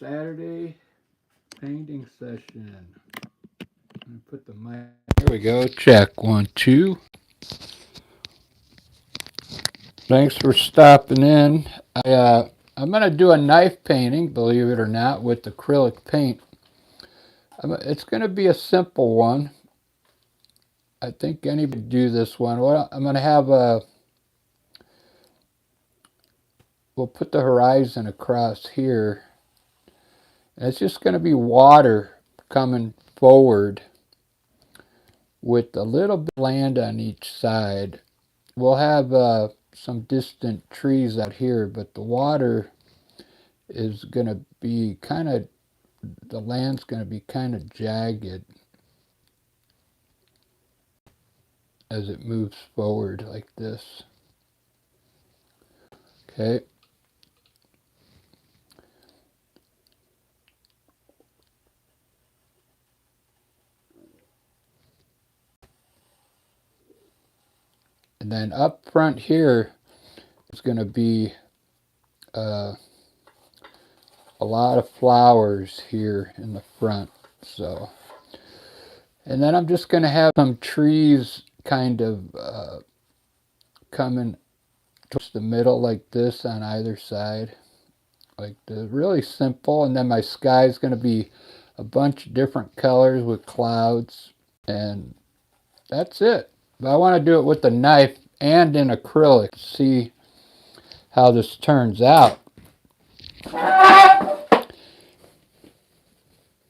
Saturday painting session. I'm gonna put the mic. There we go. Check 1, 2. Thanks for stopping in. I'm gonna do a knife painting, believe it or not, with acrylic paint. It's gonna be a simple one. I think anybody can do this one. Well, I'm gonna have a. We'll put the horizon across here. And it's just gonna be water coming forward with a little bit of land on each side. We'll have some distant trees out here, but the water is going to be kind of, the land's going to be kind of jagged as it moves forward like this. Okay. And then up front here is going to be a lot of flowers here in the front. So, and then I'm just going to have some trees kind of coming towards the middle like this on either side. Like this, really simple. And then my sky is going to be a bunch of different colors with clouds. And that's it. But I want to do it with a knife and in acrylic. See how this turns out.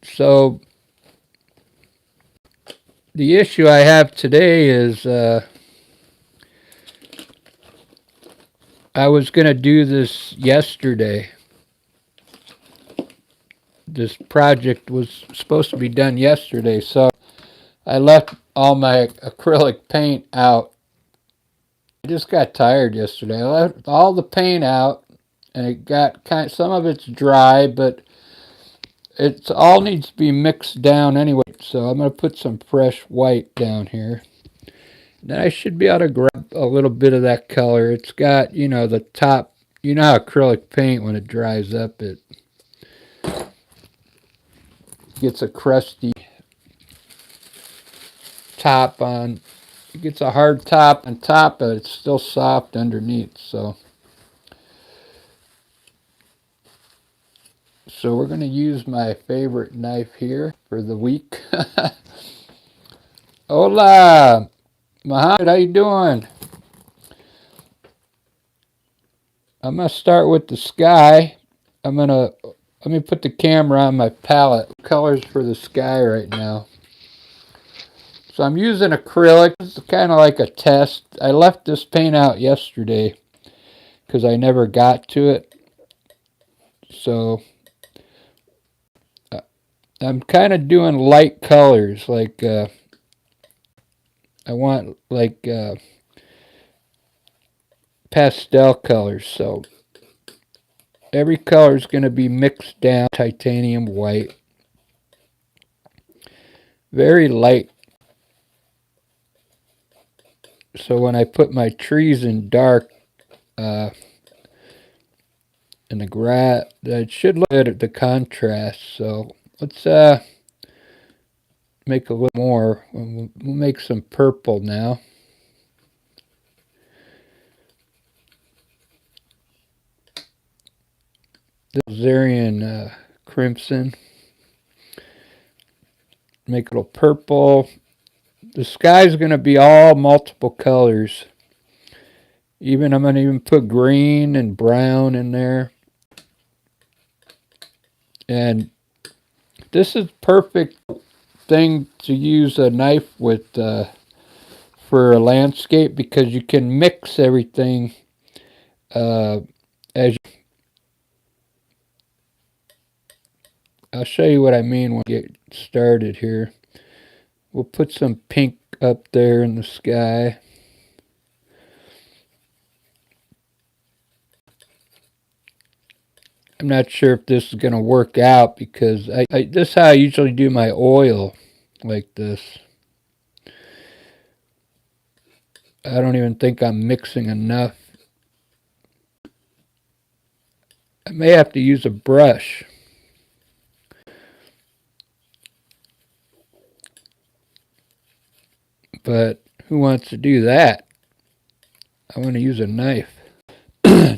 So the issue I have today is I was going to do this yesterday. This project was supposed to be done yesterday, so I left all my acrylic paint out. I just got tired yesterday. I left all the paint out, and it got some of it's dry, but it all needs to be mixed down anyway. So I'm going to put some fresh white down here. Then I should be able to grab a little bit of that color. It's got, the top, how acrylic paint, when it dries up, it gets a crusty top on. It gets a hard top on top, but it's still soft underneath. So we're going to use my favorite knife here for the week. Hola, Mohammed, how you doing? I'm going to start with the sky. Let me put the camera on my palette. Colors for the sky right now. So I'm using acrylic. It's kind of like a test. I left this paint out yesterday because I never got to it. So I'm kind of doing light colors, like I want like pastel colors. So every color is going to be mixed down. Titanium white, very light. So when I put my trees in dark, in the grass, it should look good at the contrast. So let's make a little more. We'll make some purple now. This Zarian crimson. Make a little purple. The sky's going to be all multiple colors. I'm going to even put green and brown in there. And this is perfect thing to use a knife with for a landscape, because you can mix everything as I'll show you what I mean when we get started here. We'll put some pink up there in the sky. I'm not sure if this is going to work out, because this is how I usually do my oil, like this. I don't even think I'm mixing enough. I may have to use a brush. but who wants to do that? I want to use a knife.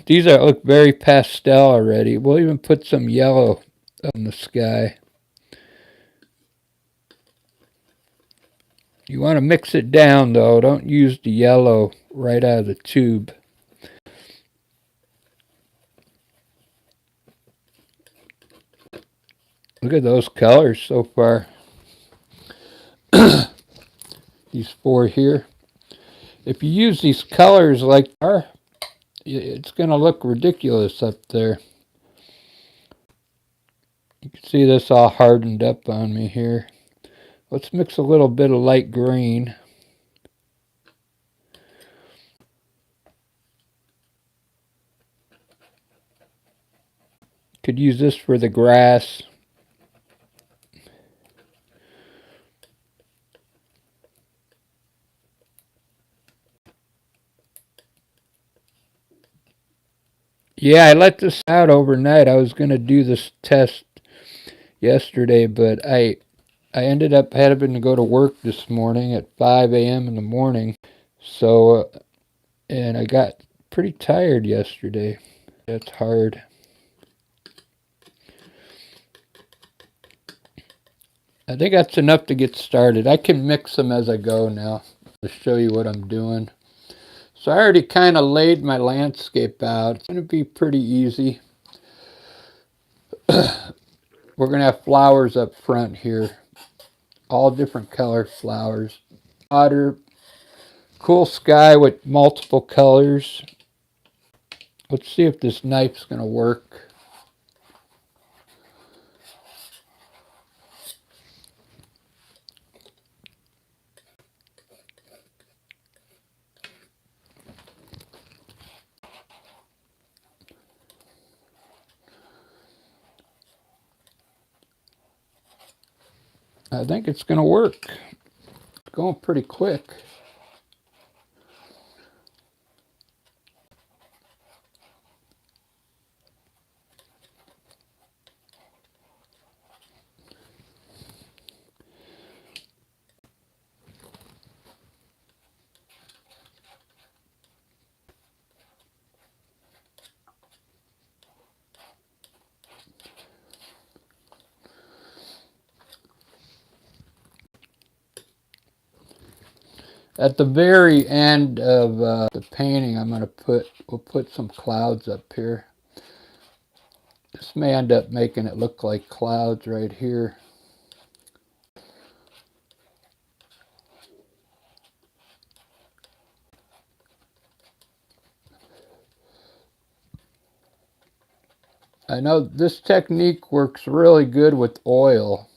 These look very pastel already. We'll even put some yellow up in the sky. You want to mix it down, though. Don't use the yellow right out of the tube. Look at those colors so far. These four here. If you use these colors like are, it's going to look ridiculous up there. You can see this all hardened up on me here. Let's mix a little bit of light green. Could use this for the grass. Yeah, I let this out overnight. I was going to do this test yesterday, but I ended up having to go to work this morning at 5 a.m. in the morning. So, and I got pretty tired yesterday. That's hard. I think that's enough to get started. I can mix them as I go now to show you what I'm doing. So I already kind of laid my landscape out. It's going to be pretty easy. We're going to have flowers up front here. All different color flowers. Water. Cool sky with multiple colors. Let's see if this knife's going to work. I think it's going to work. It's going pretty quick. At the very end of the painting, we'll put some clouds up here. This may end up making it look like clouds right here. I know this technique works really good with oil,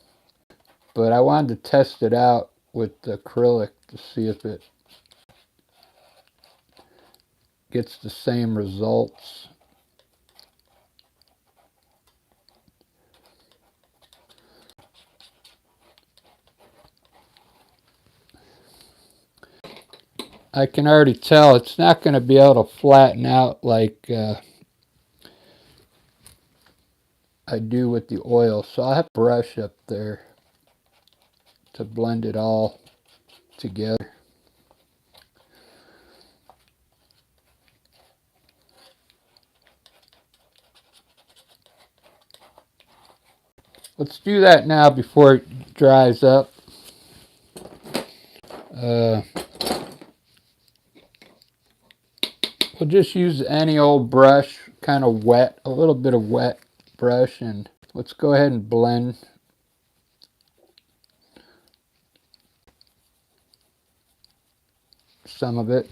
but I wanted to test it out with acrylic to see if it gets the same results. I can already tell it's not going to be able to flatten out like I do with the oil, so I'll have a brush up there to blend it all together. Let's do that now before it dries up. We'll just use any old brush, kind of wet, a little bit of wet brush, and let's go ahead and blend some of it.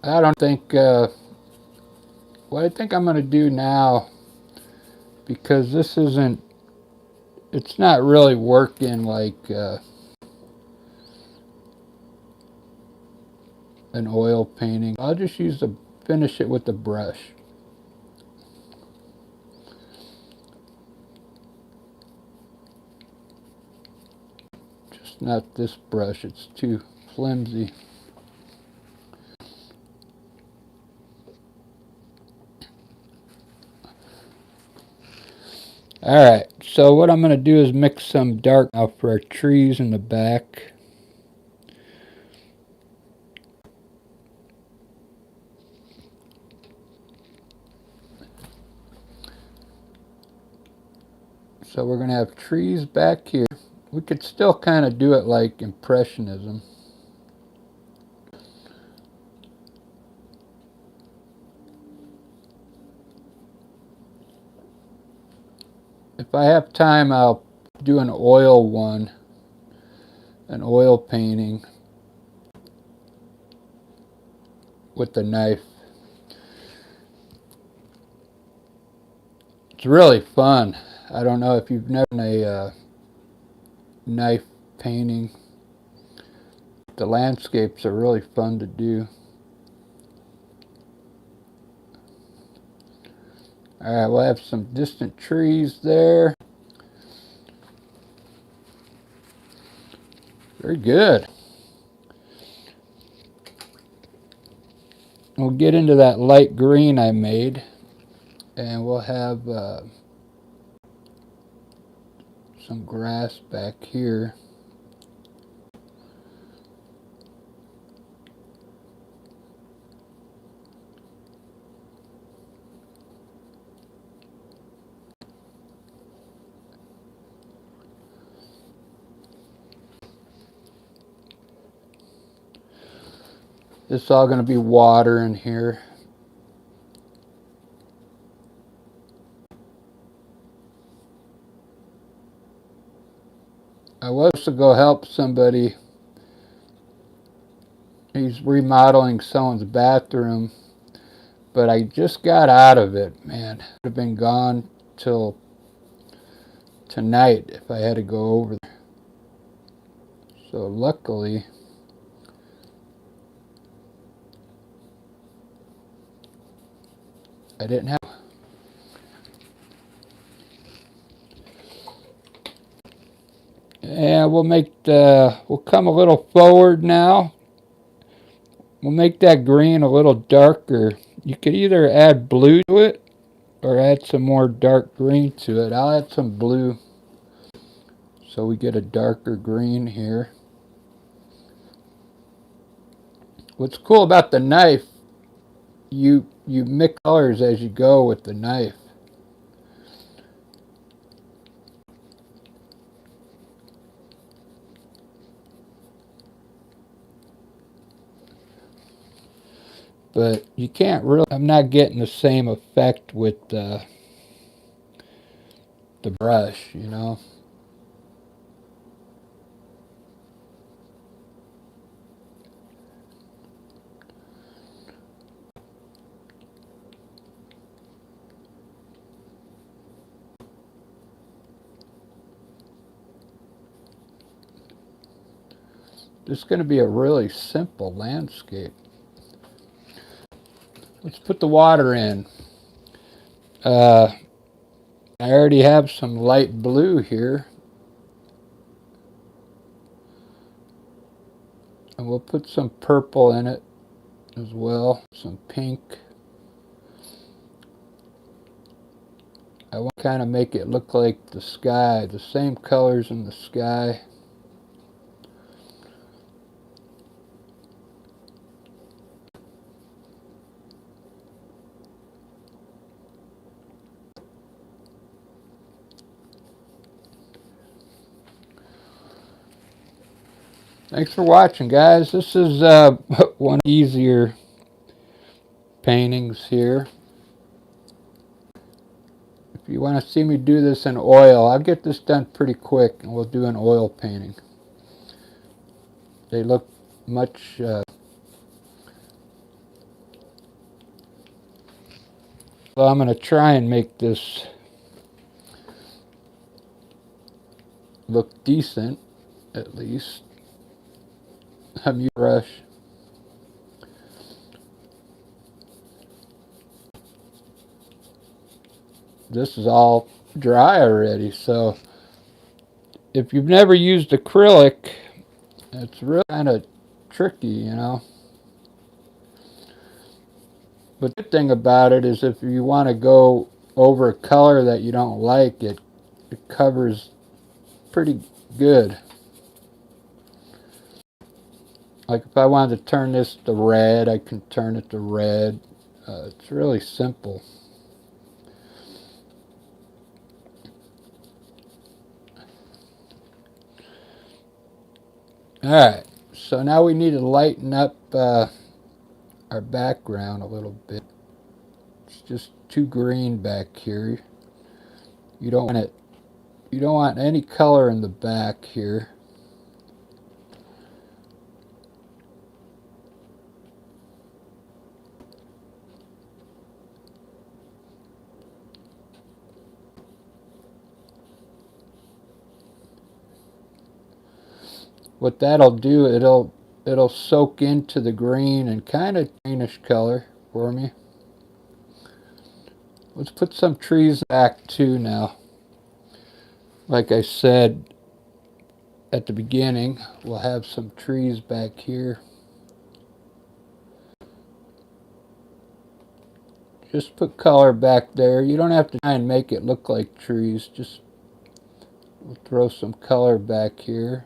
I don't think what I think I'm going to do now, because this isn't, it's not really working like an oil painting. I'll just finish it with the brush. Just not this brush, it's too flimsy. Alright, so what I'm going to do is mix some dark out for our trees in the back. So we're going to have trees back here. We could still kind of do it like Impressionism. If I have time, I'll do an oil one, an oil painting with the knife. It's really fun. I don't know if you've never done a knife painting. The landscapes are really fun to do. Alright, we'll have some distant trees there. Very good. We'll get into that light green I made, and we'll have some grass back here. This is all going to be water in here. I was to go help somebody. He's remodeling someone's bathroom, but I just got out of it, man. I'd have been gone till tonight if I had to go over there. So luckily, I didn't have. And we'll come a little forward now. We'll make that green a little darker. You could either add blue to it or add some more dark green to it. I'll add some blue so we get a darker green here. What's cool about the knife, you mix colors as you go with the knife. But you can't really, I'm not getting the same effect with the brush, you know. This is going to be a really simple landscape. Let's put the water in. I already have some light blue here. And we'll put some purple in it as well, some pink. I want to kind of make it look like the sky, the same colors in the sky. Thanks for watching, guys. This is one easier paintings here. If you want to see me do this in oil, I'll get this done pretty quick and we'll do an oil painting. They look much So I'm going to try and make this look decent, at least. I'm using a brush. This is all dry already, so if you've never used acrylic, it's really kind of tricky, you know. But the good thing about it is if you want to go over a color that you don't like, it covers pretty good. Like if I wanted to turn this to red, I can turn it to red. It's really simple. Alright, so now we need to lighten up our background a little bit. It's just too green back here. You don't want it. You don't want any color in the back here. What that'll do, it'll soak into the green and kind of greenish color for me. Let's put some trees back too now. Like I said at the beginning, we'll have some trees back here. Just put color back there. You don't have to try and make it look like trees. Just we'll throw some color back here.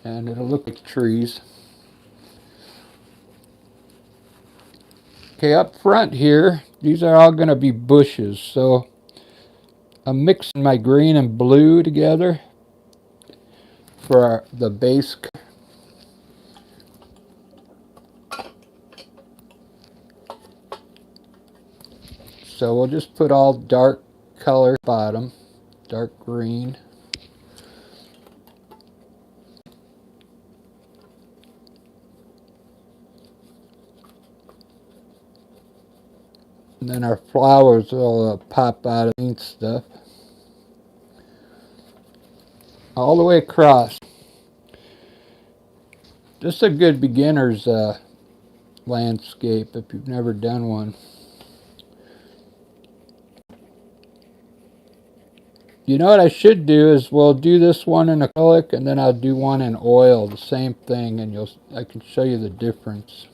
And it'll look like trees. Okay, up front here, these are all going to be bushes. So I'm mixing my green and blue together for the base. So we'll just put all dark color bottom, dark green. And then our flowers will pop out of the stuff. All the way across. This is a good beginner's landscape if you've never done one. You know what I should do is we'll do this one in acrylic and then I'll do one in oil, the same thing, and I can show you the difference.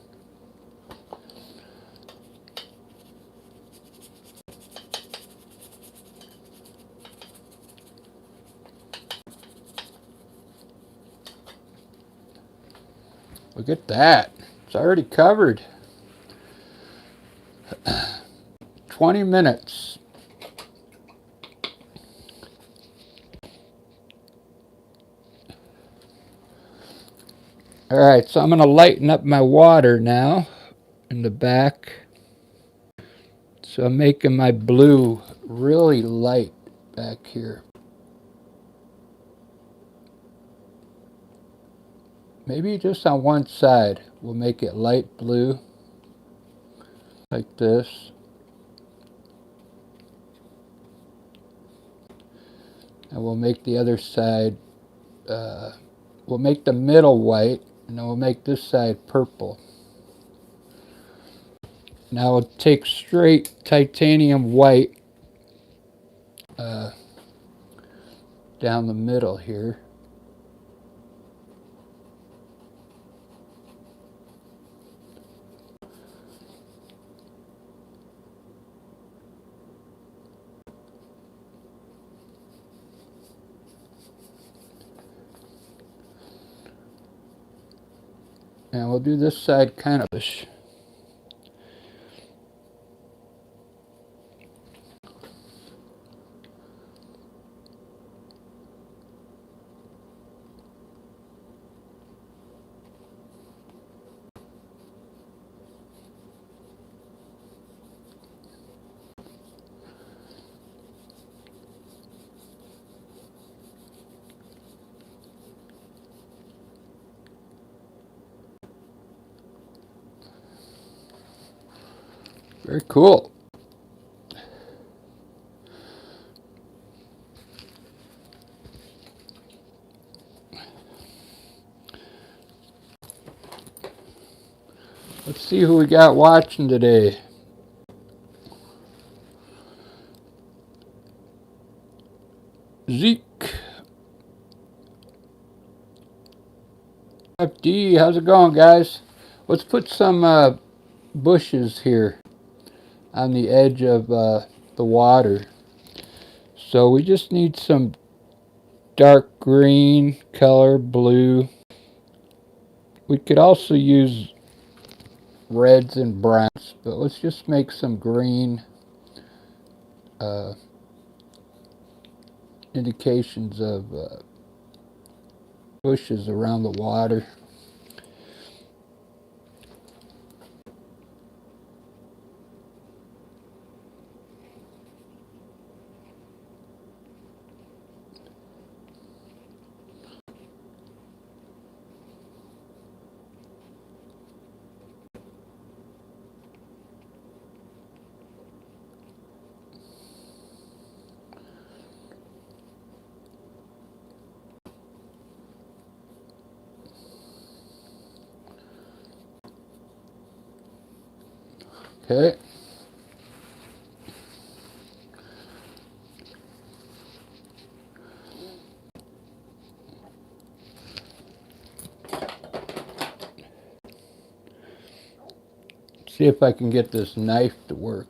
Look at that. It's already covered. 20 minutes. Alright, so I'm going to lighten up my water now in the back. So I'm making my blue really light back here. Maybe just on one side we'll make it light blue, like this. And we'll make the other side, we'll make the middle white, and then we'll make this side purple. Now we'll take straight titanium white down the middle here. And we'll do this side kind of ish. Very cool. Let's see who we got watching today. Zeke. FD, how's it going, guys? Let's put some bushes here on the edge of the water. So we just need some dark green color, blue. We could also use reds and browns, but let's just make some green indications of bushes around the water. Okay. See if I can get this knife to work.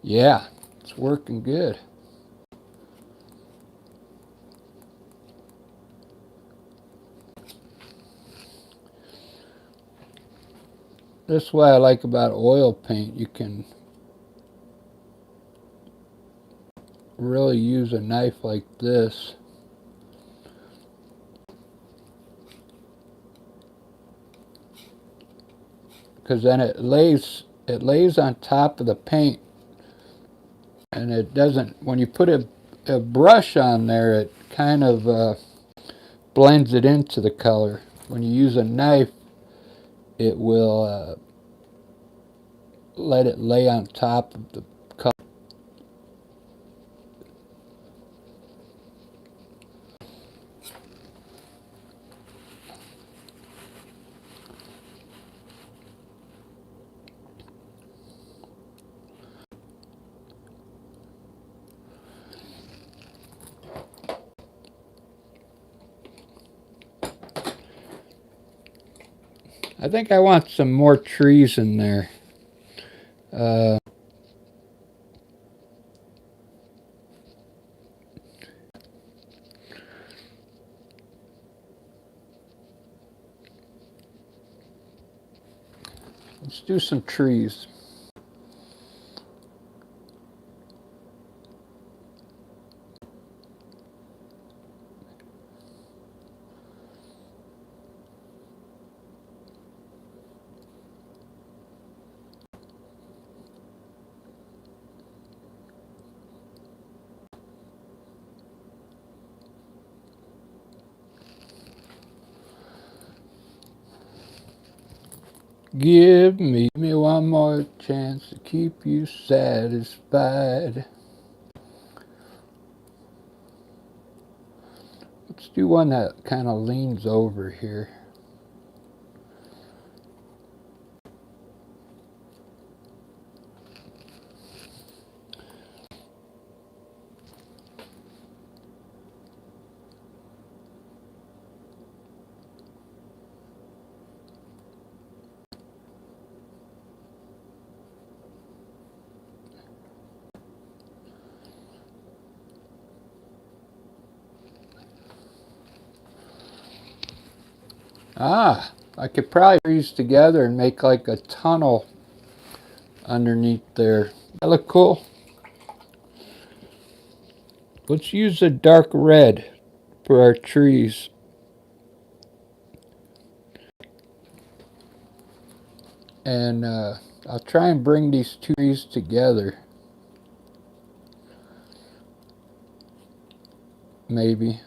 Yeah, it's working good. That's what I like about oil paint. You can really use a knife like this. Because then it lays on top of the paint, and it doesn't, when you put a brush on there, it kind of blends it into the color. When you use a knife, it will let it lay on top of the color. I think I want some more trees in there. Let's do some trees. Give me one more chance to keep you satisfied. Let's do one that kind of leans over here. Ah, I could probably these together and make like a tunnel underneath there. That look cool? Let's use a dark red for our trees. And I'll try and bring these two trees together. Maybe.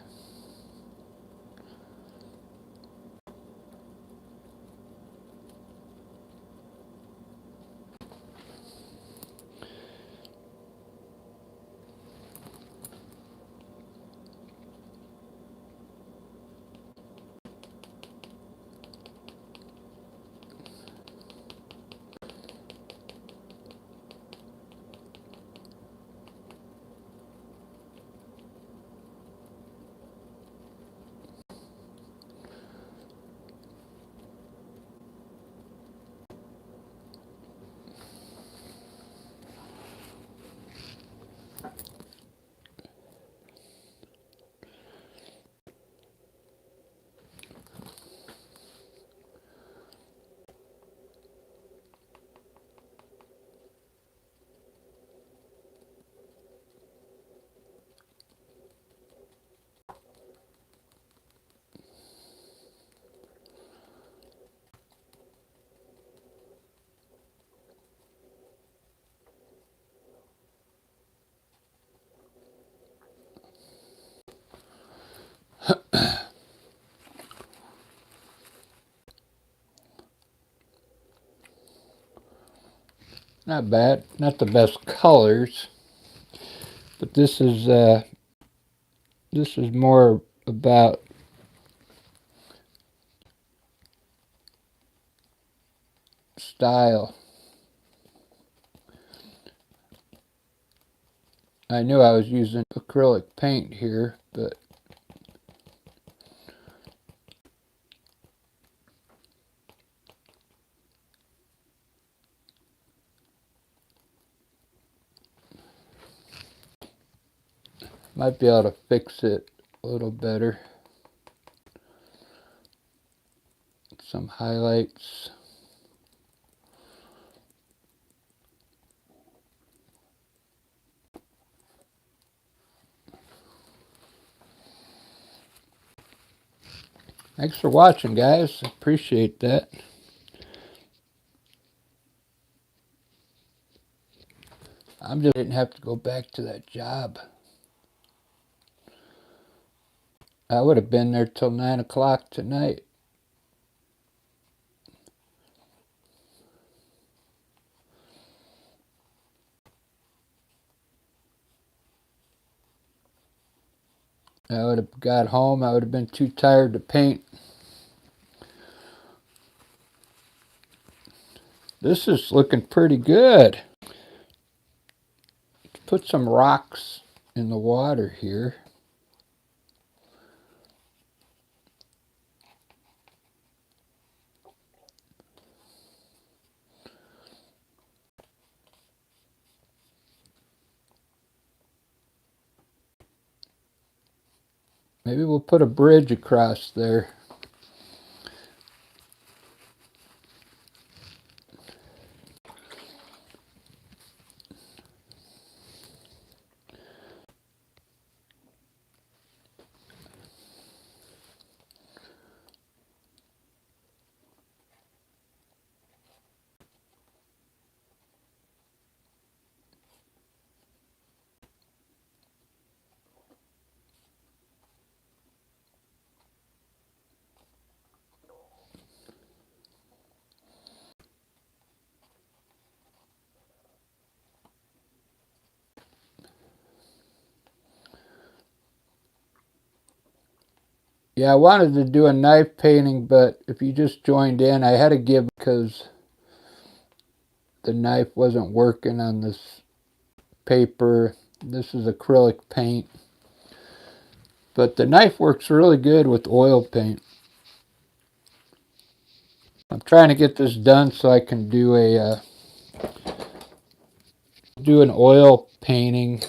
Not bad. Not the best colors, but this is more about style. I knew I was using acrylic paint here, but might be able to fix it a little better. Some highlights. Thanks for watching, guys. Appreciate that. I didn't have to go back to that job. I would have been there till 9 o'clock tonight. I would have got home. I would have been too tired to paint. This is looking pretty good. Let's put some rocks in the water here. Maybe we'll put a bridge across there. Yeah, I wanted to do a knife painting, but if you just joined in, I had to give because the knife wasn't working on this paper. This is acrylic paint. But the knife works really good with oil paint. I'm trying to get this done so I can do an oil painting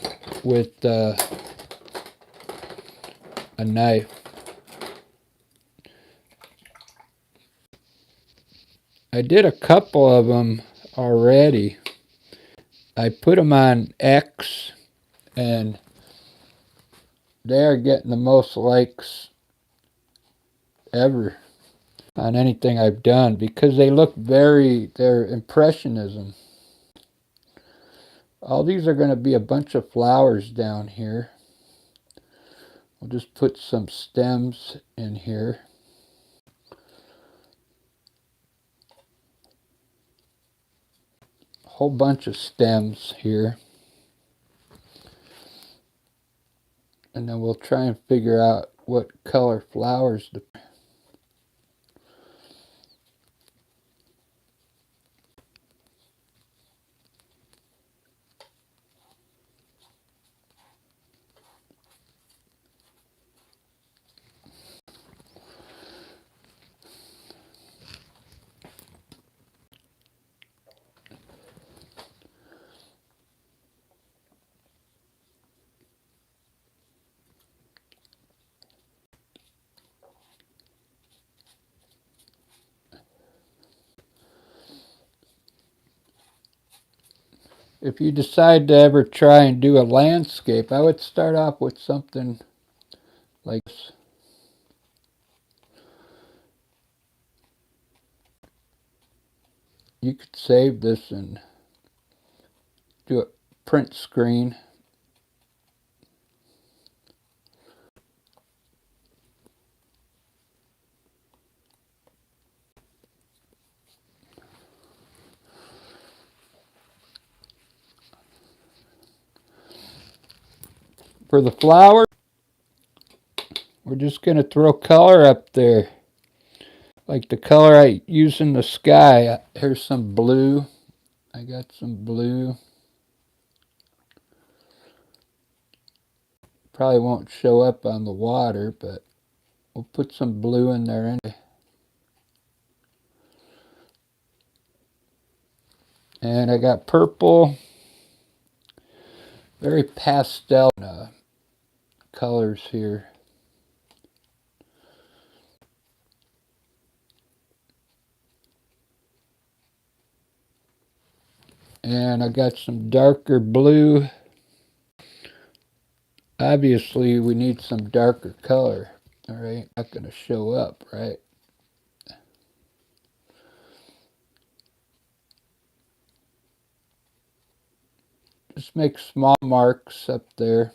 with a knife. I did a couple of them already. I put them on X, and they are getting the most likes ever. on anything I've done because they look they're impressionism. All these are going to be a bunch of flowers down here. We'll just put some stems in here. A whole bunch of stems here. And then we'll try and figure out what color flowers to. If you decide to ever try and do a landscape, I would start off with something like this. You could save this and do a print screen. For the flower, we're just going to throw color up there. Like the color I use in the sky. Here's some blue. I got some blue. Probably won't show up on the water, but we'll put some blue in there anyway. And I got purple. Very pastel colors here. And I got some darker blue. Obviously, we need some darker color. All right, not going to show up, right? Just make small marks up there.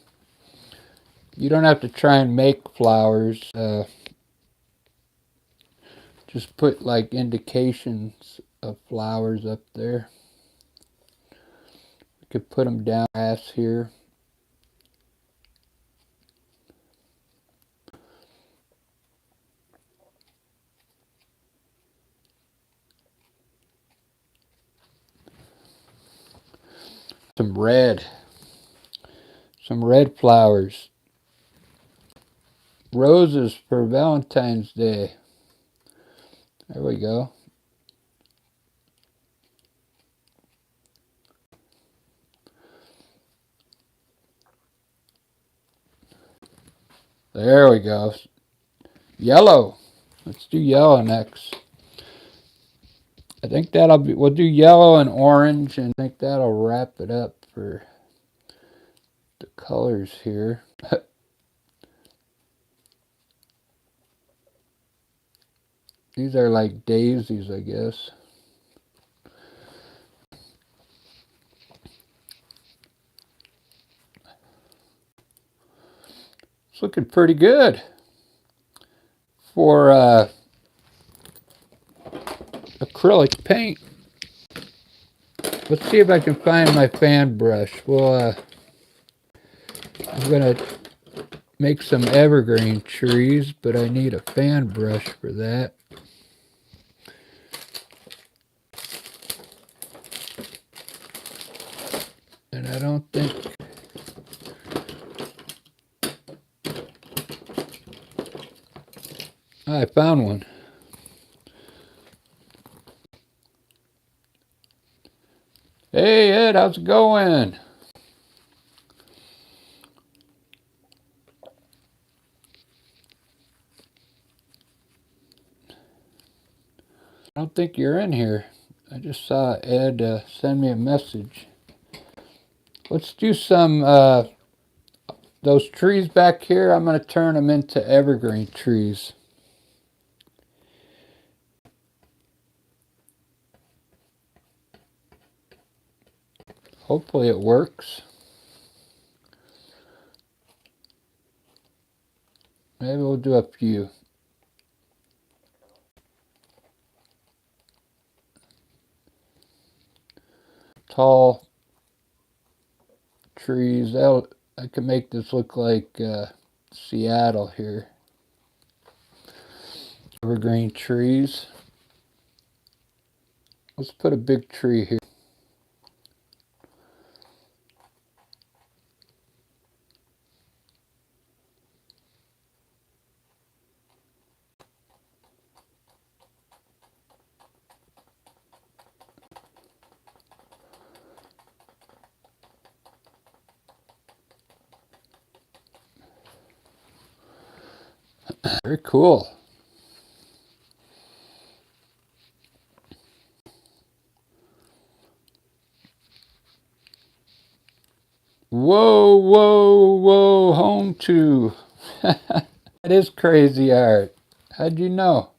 You don't have to try and make flowers. Just put like indications of flowers up there. You could put them down grass here. Some red flowers. Roses for Valentine's Day. There we go. There we go. Yellow. Let's do yellow next. I think that'll be, we'll do yellow and orange, and I think that'll wrap it up for the colors here. These are like daisies, I guess. It's looking pretty good for acrylic paint. Let's see if I can find my fan brush. Well, I'm going to make some evergreen trees, but I need a fan brush for that. And I don't think... I found one. Hey Ed, how's it going? I don't think you're in here. I just saw Ed send me a message. Let's do some, those trees back here, I'm going to turn them into evergreen trees. Hopefully it works. Maybe we'll do a few. Tall trees. I can make this look like Seattle here. Evergreen trees. Let's put a big tree here. Very cool. Whoa, whoa, whoa, home to. That is crazy art. How'd you know?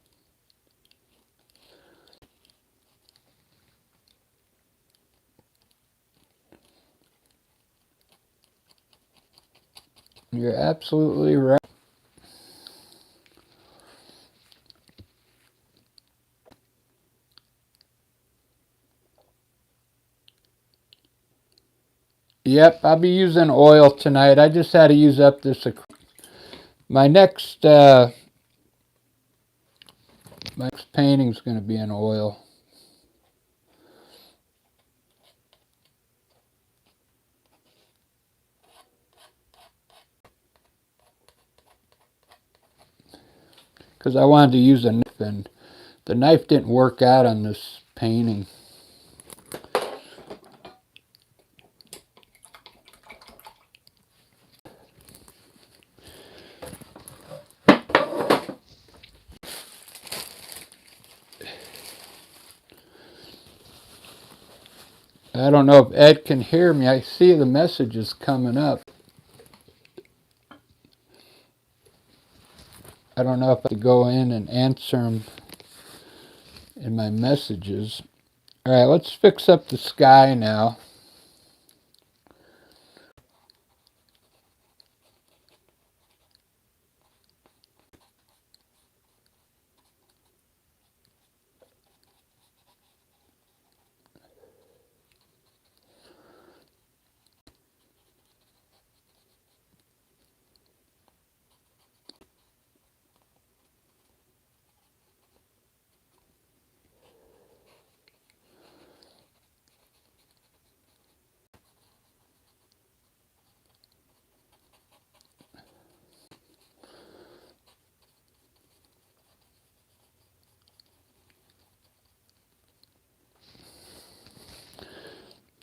You're absolutely right. Yep, I'll be using oil tonight. I just had to use up this. My next painting's going to be in oil. Because I wanted to use a knife, and the knife didn't work out on this painting. I don't know if Ed can hear me. I see the messages coming up. I don't know if I have to go in and answer them in my messages. All right, let's fix up the sky now.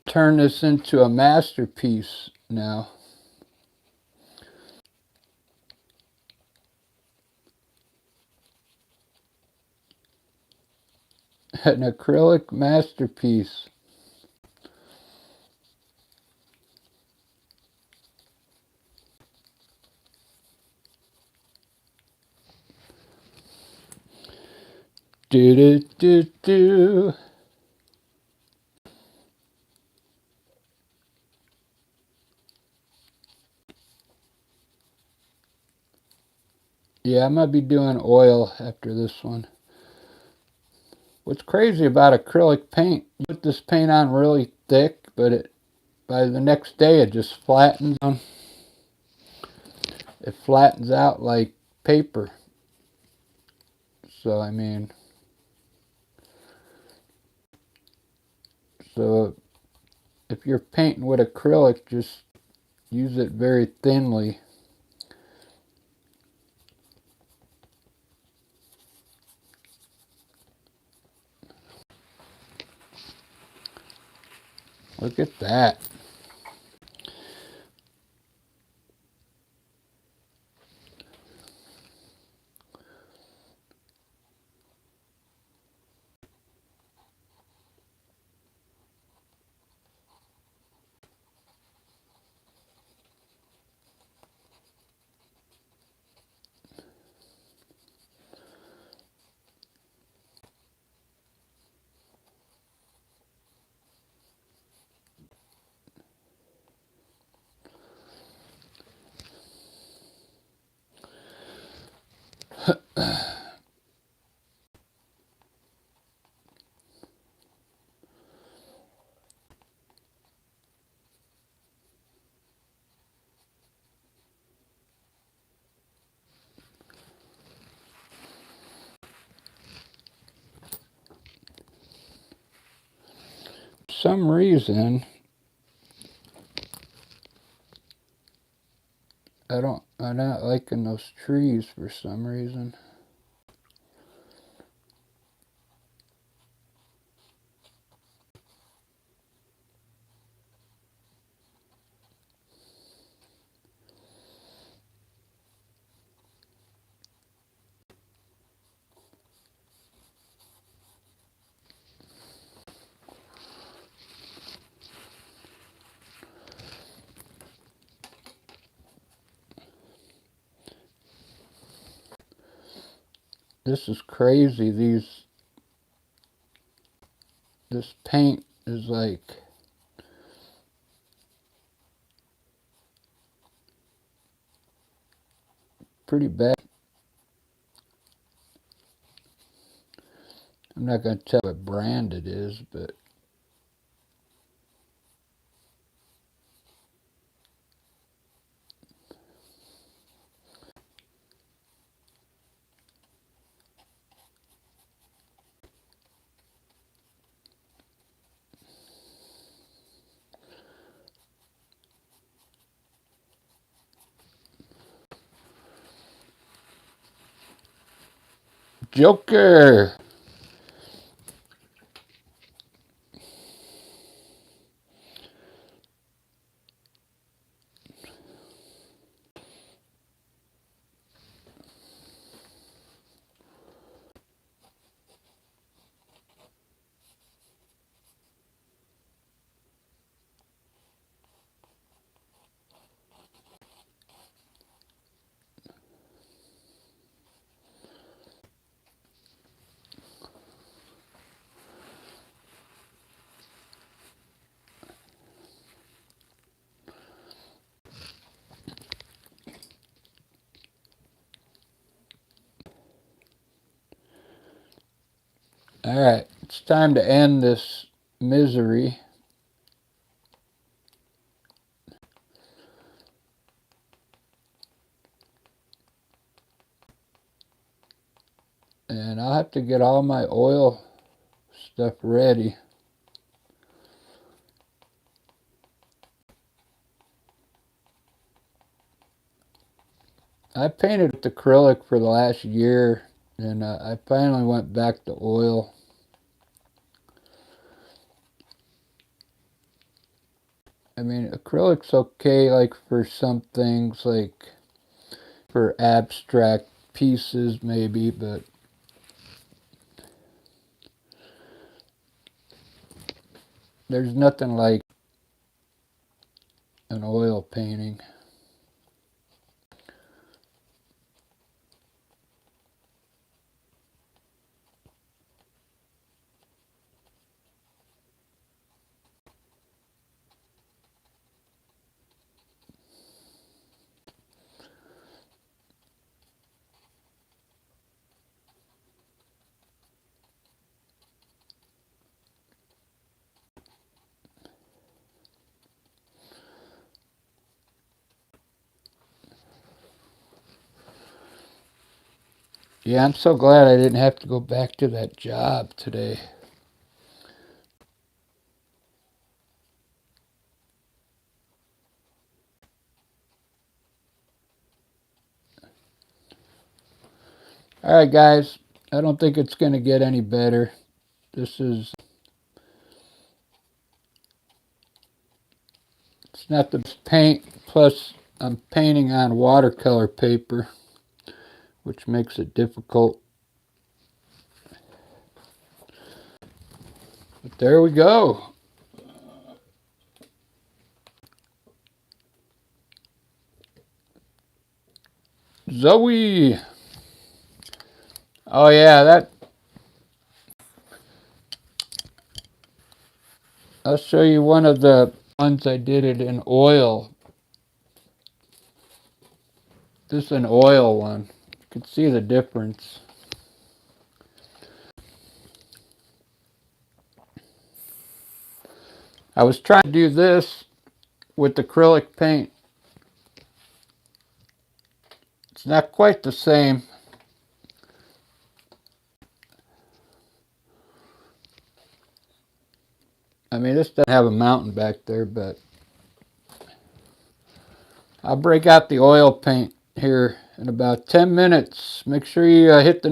Turn this into a masterpiece now. An acrylic masterpiece. Do do do do. Yeah, I might be doing oil after this one. What's crazy about acrylic paint, you put this paint on really thick, but by the next day it just flattens on. It flattens out like paper. So, I mean, so if you're painting with acrylic, just use it very thinly. Look at that. some reason I'm not liking those trees for some reason. This is crazy. This paint is like pretty bad. I'm not going to tell what brand it is, but Joker! Alright, it's time to end this misery. And I'll have to get all my oil stuff ready. I painted with acrylic for the last year, and I finally went back to oil. I mean, acrylic's okay, like for some things, like for abstract pieces maybe, but there's nothing like an oil painting. Yeah, I'm so glad I didn't have to go back to that job today. Alright guys, I don't think it's going to get any better. It's not the paint, plus I'm painting on watercolor paper, which makes it difficult. But there we go. Zoe! Oh yeah, I'll show you one of the ones I did it in oil. This is an oil one. can see the difference. I was trying to do this with acrylic paint. It's not quite the same. I mean, this doesn't have a mountain back there, but I'll break out the oil paint here in about 10 minutes. Make sure you hit the